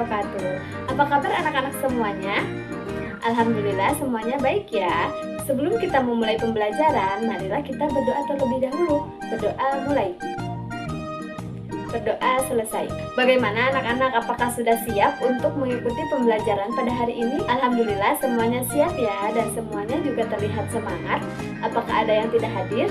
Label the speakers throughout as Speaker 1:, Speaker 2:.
Speaker 1: wabarakatuh. Apa kabar anak-anak semuanya? Alhamdulillah semuanya baik ya. Sebelum kita memulai pembelajaran, marilah kita berdoa terlebih dahulu. Berdoa mulai. Berdoa selesai. Bagaimana anak-anak, apakah sudah siap untuk mengikuti pembelajaran pada hari ini? Alhamdulillah semuanya siap ya, dan semuanya juga terlihat semangat. Apakah ada yang tidak hadir?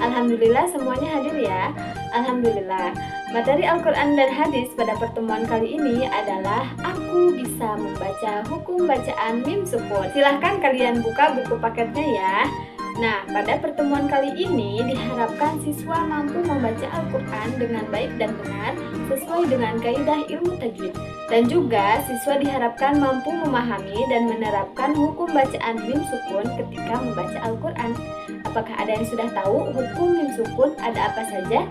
Speaker 1: Alhamdulillah semuanya hadir ya. Alhamdulillah. Materi Al-Quran dan hadis pada pertemuan kali ini adalah Aku Bisa Membaca Hukum Bacaan Mim Sukun. Silahkan kalian buka buku paketnya ya. Nah, pada pertemuan kali ini diharapkan siswa mampu membaca Al-Quran dengan baik dan benar sesuai dengan kaidah ilmu tajwid. Dan juga siswa diharapkan mampu memahami dan menerapkan hukum bacaan mim sukun ketika membaca Al-Quran. Apakah ada yang sudah tahu hukum mim sukun ada apa saja?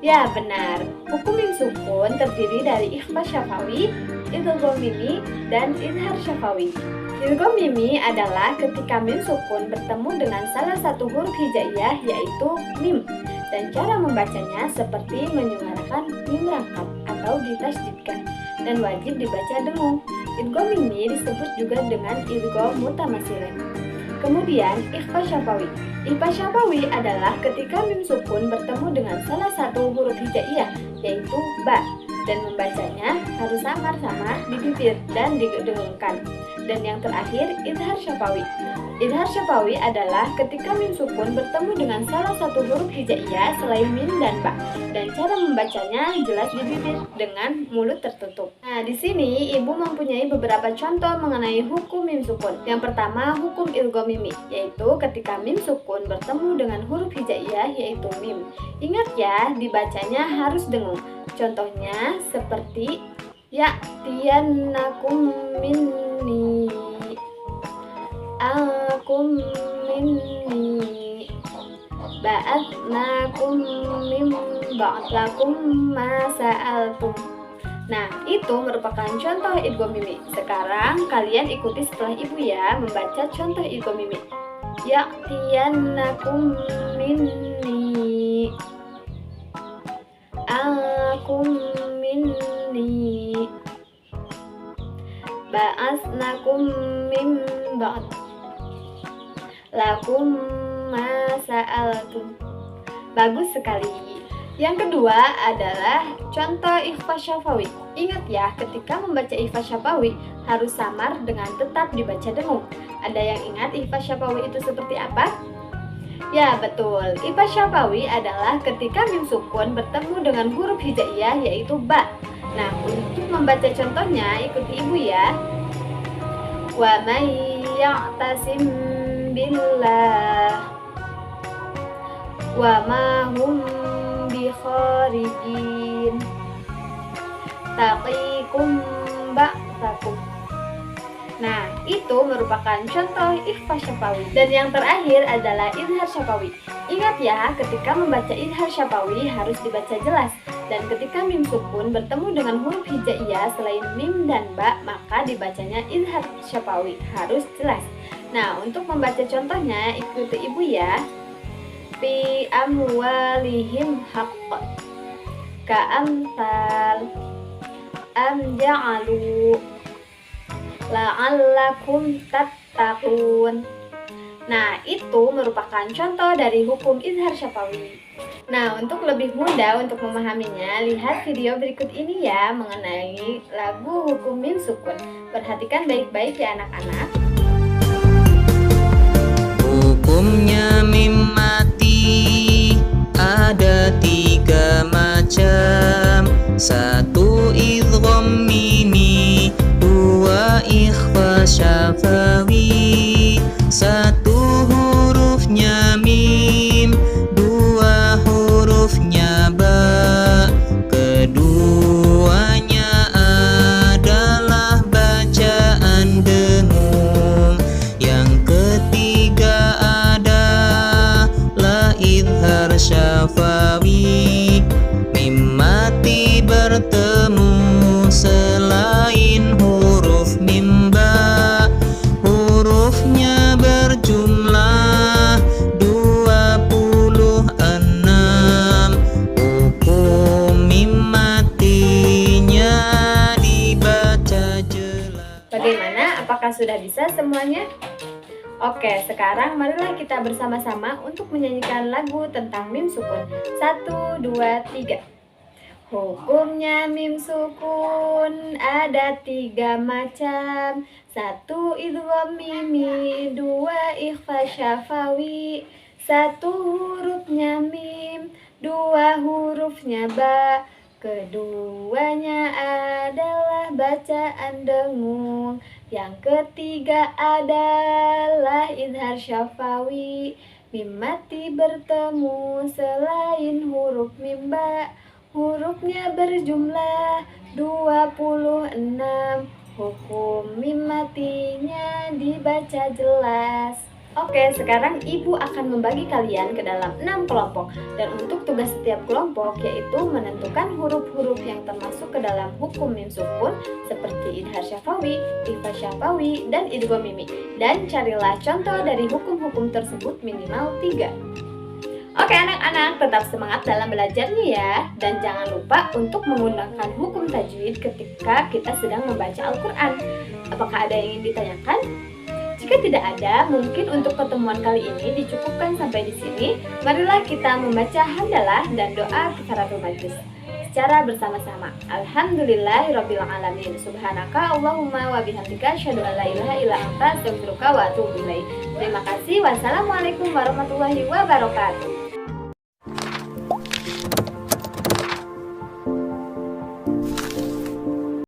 Speaker 1: Ya, benar. Hukum mim sukun terdiri dari ikhfa syafawi, idgham mimi, dan izhar syafawi. Idgham mimi adalah ketika mim sukun bertemu dengan salah satu huruf hijaiyah yaitu mim, dan cara membacanya seperti menyuarakan mim rangkap atau ditasydidkan dan wajib dibaca dengung. Idgham mimi disebut juga dengan idgham mutamatsilan. Kemudian ikhfa syafawi. Ikhfa syafawi adalah ketika mim sukun bertemu dengan salah satu huruf hijaiyah yaitu ba, dan membacanya harus samar-samar di bibir dan didengungkan. Dan yang terakhir izhar syafawi. Izhar syafawi adalah ketika mim sukun bertemu dengan salah satu huruf hijaiyah selain mim dan ba, dan cara membacanya jelas di bibir dengan mulut tertutup. Nah, di sini ibu mempunyai beberapa contoh mengenai hukum mim sukun. Yang pertama, hukum idgham mimi, yaitu ketika mim sukun bertemu dengan huruf hijaiyah yaitu mim. Ingat ya, dibacanya harus dengung. Contohnya seperti ya'tiyannakum minni, akum minni, ba'atnakum min ba'atlakum ma sa'altum. Nah, itu merupakan contoh idgham mimi. Sekarang kalian ikuti setelah ibu ya, membaca contoh idgham mimi. Ya'tiyannakum minni, akum minni, ba'asnakum min ba'd lakum ma sa'altum. Bagus sekali. Yang kedua adalah contoh ikhfa syafawi. Ingat ya, ketika membaca ikhfa syafawi harus samar dengan tetap dibaca dengung. Ada yang ingat ikhfa syafawi itu seperti apa? Ya, betul. Ikhfa syafawi adalah ketika mim sukun bertemu dengan huruf hijaiyah yaitu ba. Nah, untuk membaca contohnya ikuti ibu ya. Wa may ya'tasim billah wa ma hum bi kharijin taqikum ba'sakum. Nah, itu merupakan contoh ikhfa syafawi. Dan yang terakhir adalah izhar syafawi. Ingat ya, ketika membaca izhar syafawi harus dibaca jelas. Dan ketika mim sukun bertemu dengan huruf hijaiyah selain mim dan ba, maka dibacanya izhar syafawi, harus jelas. Nah, untuk membaca contohnya ikuti ibu ya. Fi amwalihim haqq ka'amthal am ja'alu la'allakum tattaqun. Nah, itu merupakan contoh dari hukum izhar syafawi. Nah, untuk lebih mudah untuk memahaminya, lihat video berikut ini ya mengenai lagu hukum mim sukun. Perhatikan baik-baik ya anak-anak.
Speaker 2: Hukumnya mim mati ada 3 macam. 1 idgham mimi, 2 ikhfa syafawi. 1 hurufnya mim, 2 hurufnya ba. Keduanya adalah bacaan dengung. Yang ketiga adalah izhar syafawi. Mim mati bertemu
Speaker 1: Apakah sudah bisa semuanya? Oke, sekarang marilah kita bersama-sama untuk menyanyikan lagu tentang mim sukun. 1, 2, 3. Hukumnya mim sukun ada 3 macam. 1 idgham mimi, 2 ikhfa syafawi. 1 hurufnya mim, 2 hurufnya ba. Keduanya adalah bacaan dengung. Yang ketiga adalah idhar syafawi. Mim mati bertemu selain huruf mim ba. Hurufnya berjumlah 26. Hukum mim matinya dibaca jelas. Oke, sekarang ibu akan membagi kalian ke dalam 6 kelompok. Dan untuk tugas setiap kelompok yaitu menentukan huruf-huruf yang termasuk ke dalam hukum mim sukun seperti idhar syafawi, ikhfa syafawi, dan idgham mimi. Dan carilah contoh dari hukum-hukum tersebut minimal 3. Oke anak-anak, tetap semangat dalam belajarnya ya. Dan jangan lupa untuk menggunakan hukum tajwid ketika kita sedang membaca Al-Quran. Apakah ada yang ingin ditanyakan? Jika tidak ada, mungkin untuk pertemuan kali ini dicukupkan sampai di sini. Marilah kita membaca hamdalah dan doa kifaratul majlis secara bersama-sama. Alhamdulillahirabbil alamin. Subhanaka Allahumma wa bihamdika asyhadu an la ilaha illa anta astaghfiruka wa atubu ilaik. Terima kasih. Wassalamualaikum warahmatullahi wabarakatuh.